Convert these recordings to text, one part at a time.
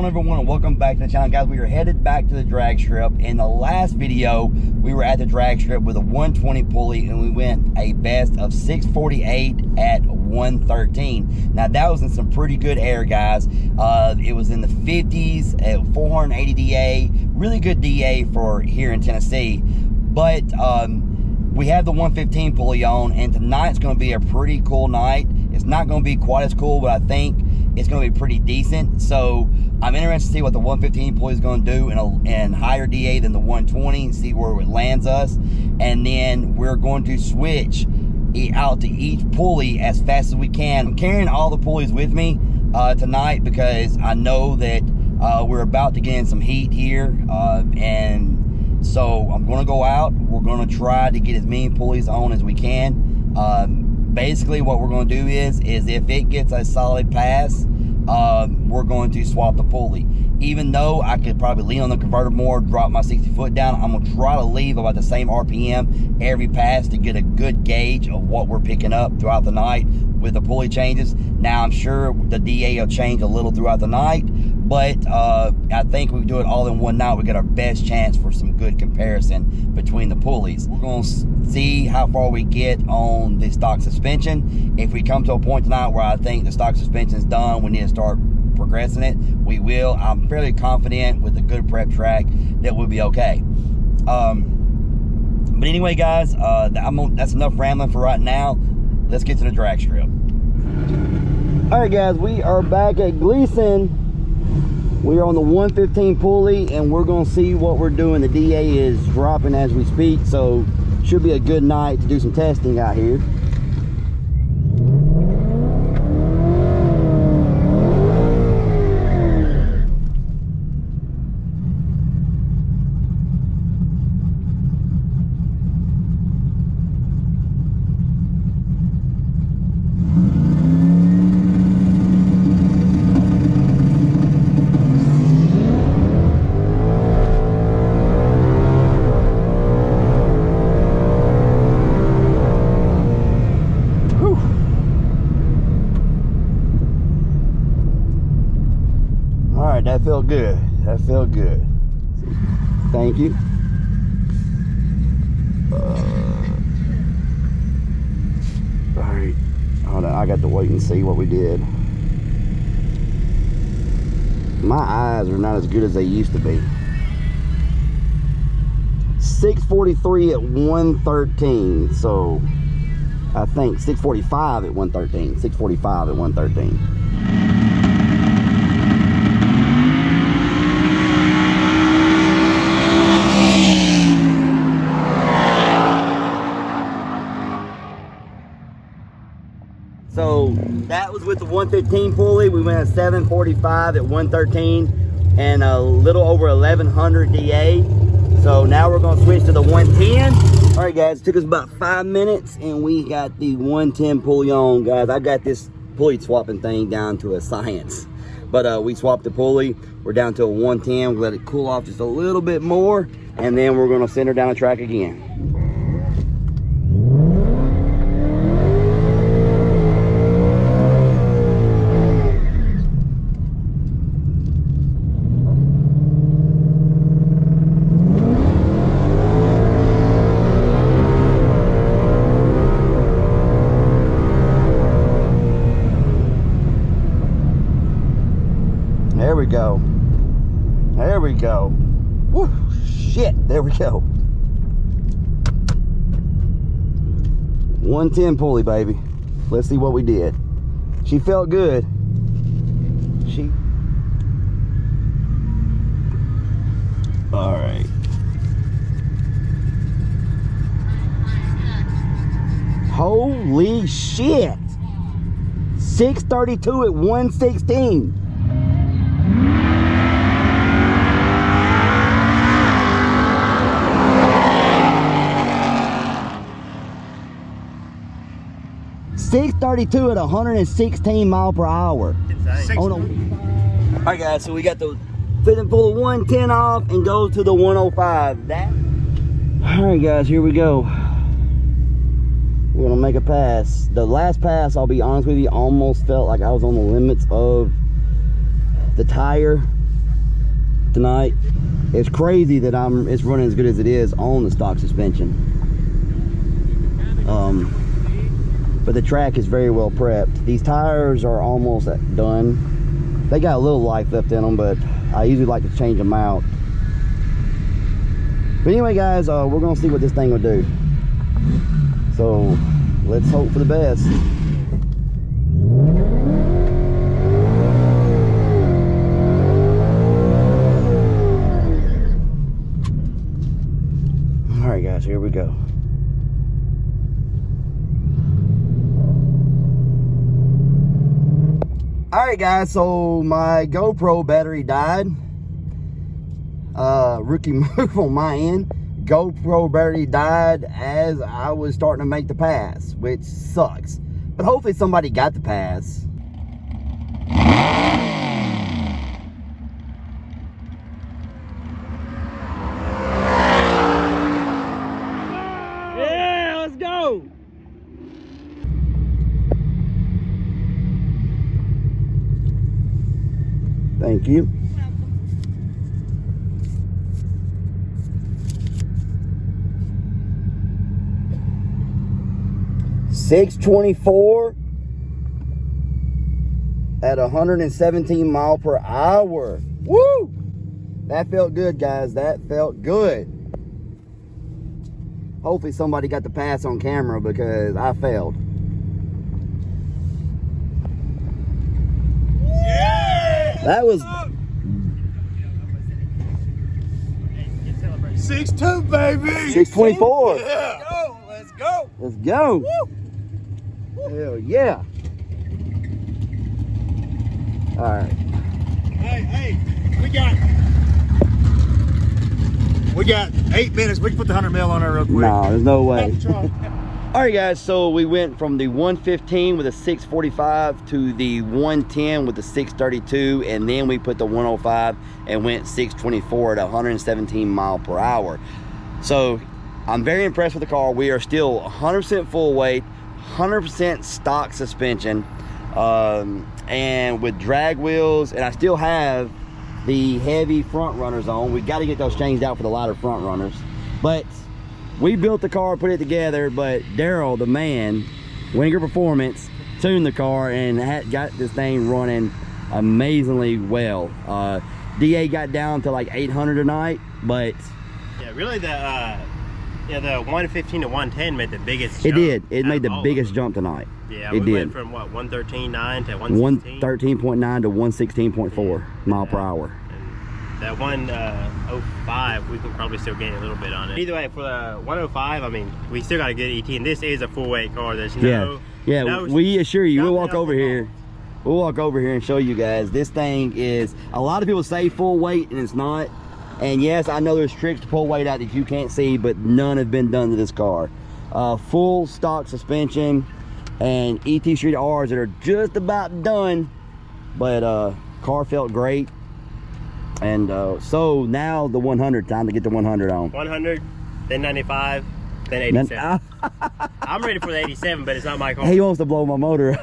on, everyone, and welcome back to the channel. Guys, we are headed back to the drag strip. In the last video, we were at the drag strip with a 120 pulley, and we went a best of 648 at 113. Now, that was in some pretty good air, guys. It was in the 50s at 480 DA. Really good DA for here in Tennessee. But we have the 115 pulley on, and tonight's going to be a pretty cool night. It's not going to be quite as cool, but I think it's going to be pretty decent. So I'm interested to see what the 115 pulley is going to do in higher DA than the 120 and see where it lands us. And then we're going to switch out to each pulley as fast as we can. I'm carrying all the pulleys with me tonight because I know that we're about to get in some heat here. And so I'm going to go out. We're going to try to get as many pulleys on as we can. Basically what we're going to do is if it gets a solid pass, we're going to swap the pulley. Even though I could probably lean on the converter more, drop my 60 foot down, I'm going to try to leave about the same RPM every pass to get a good gauge of what we're picking up throughout the night with the pulley changes. Now I'm sure the DA will change a little throughout the night, but I think we do it all in one night. We get our best chance for some good comparison between the pulleys. We're going to see how far we get on the stock suspension. If we come to a point tonight where I think the stock suspension is done, we need to start progressing it, we will. I'm fairly confident with a good prep track that we'll be okay. But anyway, guys, that's enough rambling for right now. Let's get to the drag strip. All right, guys, we are back at Gleason. We are on the 115 pulley, and we're going to see what we're doing. The DA is dropping as we speak, so should be a good night to do some testing out here. That felt good. That felt good. Thank you. All right. Hold on. I got to wait and see what we did. My eyes are not as good as they used to be. 643 at 113. So I think 645 at 113. 645 at 113. So that was with the 115 pulley. We went at 745 at 113 and a little over 1100 DA. So now we're going to switch to the 110. All right, guys, it took us about 5 minutes and we got the 110 pulley on, guys. I got this pulley swapping thing down to a science. But we swapped the pulley. We're down to a 110. We'll let it cool off just a little bit more, and then we're going to send her down the track again. There we go. There we go. Woo, shit, there we go. 110 pulley, baby. Let's see what we did. She felt good. All right. Holy shit. 632 at 116. .632 at 116 mile per hour. Oh, no. All right, guys, so we got the fit and pull the 110 off and go to the 105. All right, guys, here we go. We're gonna make a pass. The last pass, I'll be honest with you, almost felt like I was on the limits of the tire. tonight. It's crazy that it's running as good as it is on the stock suspension. But the track is very well prepped. These tires are almost done. They got a little life left in them, but I usually like to change them out. But anyway, guys, we're gonna see what this thing will do. So let's hope for the best. All right, guys, here we go. All right, guys, so my GoPro battery died. Rookie move on my end. GoPro battery died as I was starting to make the pass, which sucks. But hopefully somebody got the pass. Yeah, let's go. Thank you. .624 at 117 mile per hour. Woo! That felt good, guys. That felt good. Hopefully somebody got the pass on camera because I failed. Yeah! That was 6'2", baby. 624. Yeah. Let's go. Let's go. Woo. Hell yeah. All right. Hey, we got 8 minutes. We can put the 100 mil on there real quick. No, there's no way. All right, guys, so we went from the 115 with a 645 to the 110 with the 632, and then we put the 105 and went 624 at 117 mile per hour. So I'm very impressed with the car. We are still 100% full weight, 100% stock suspension, and with drag wheels, and I still have the heavy front runners on. We got to get those changed out for the lighter front runners, but we built the car, put it together, but Daryl, the man, Wengerd Performance, tuned the car and got this thing running amazingly well. DA got down to like 800 tonight, but yeah, really the 115 to 110 made the biggest jump. It did. It made the biggest jump tonight. Yeah, it we did. went from what, 113.9 to 116? 113.9 to 116.4 mile per hour. And that 105, we can probably still gain a little bit on it. Either way, for the 105, I mean, we still got a good ET, and this is a full weight car. There's no, we assure you, we'll walk over here. We'll walk over here and show you guys. This thing is, a lot of people say full weight and it's not. And yes, I know there's tricks to pull weight out that you can't see, but none have been done to this car. Full stock suspension and ET Street R's that are just about done, but car felt great. And so now the 100, time to get the 100 on. 100, then 95, then 87. I'm ready for the 87, but it's not my car. He wants to blow my motor.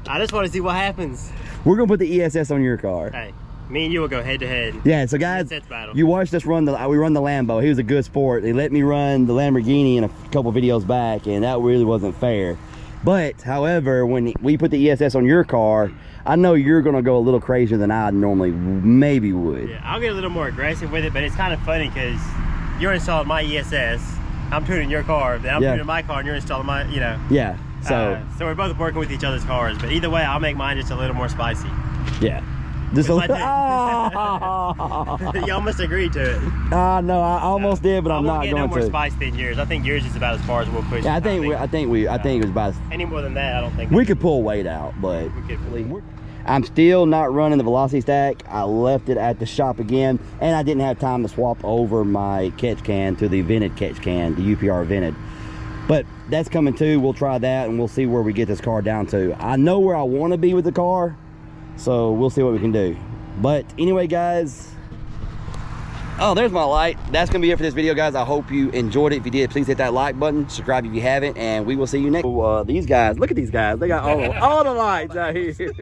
I just want to see what happens. We're gonna put the ESS on your car. Hey, me and you will go head to head. Yeah, so guys, you watched us run we run the Lambo. He was a good sport. They let me run the Lamborghini in a couple videos back, and that really wasn't fair. But however, when we put the ESS on your car, I know you're gonna go a little crazier than I normally maybe would. Yeah, I'll get a little more aggressive with it, but it's kind of funny because you're installing my ESS, I'm tuning your car, then I'm tuning my car, and you're installing my, you know. Yeah. So we're both working with each other's cars, but either way, I'll make mine just a little more spicy. Yeah. Just a little. You almost agreed to it. No, I almost did, but I'm not going to. No more spice than yours. I think yours is about as far as we'll push. Yeah, I think it was about. Any more than that, I don't think. We could pull weight out, but we could. I'm still not running the velocity stack. I left it at the shop again, and I didn't have time to swap over my catch can to the vented catch can, the UPR vented. But that's coming too. We'll try that, and we'll see where we get this car down to. I know where I want to be with the car, so we'll see what we can do. But anyway, guys, oh, there's my light. That's gonna be it for this video, guys. I hope you enjoyed it. If you did, please hit that like button, subscribe if you haven't, and we will see you next. These guys, look at these guys. They got all the lights out here.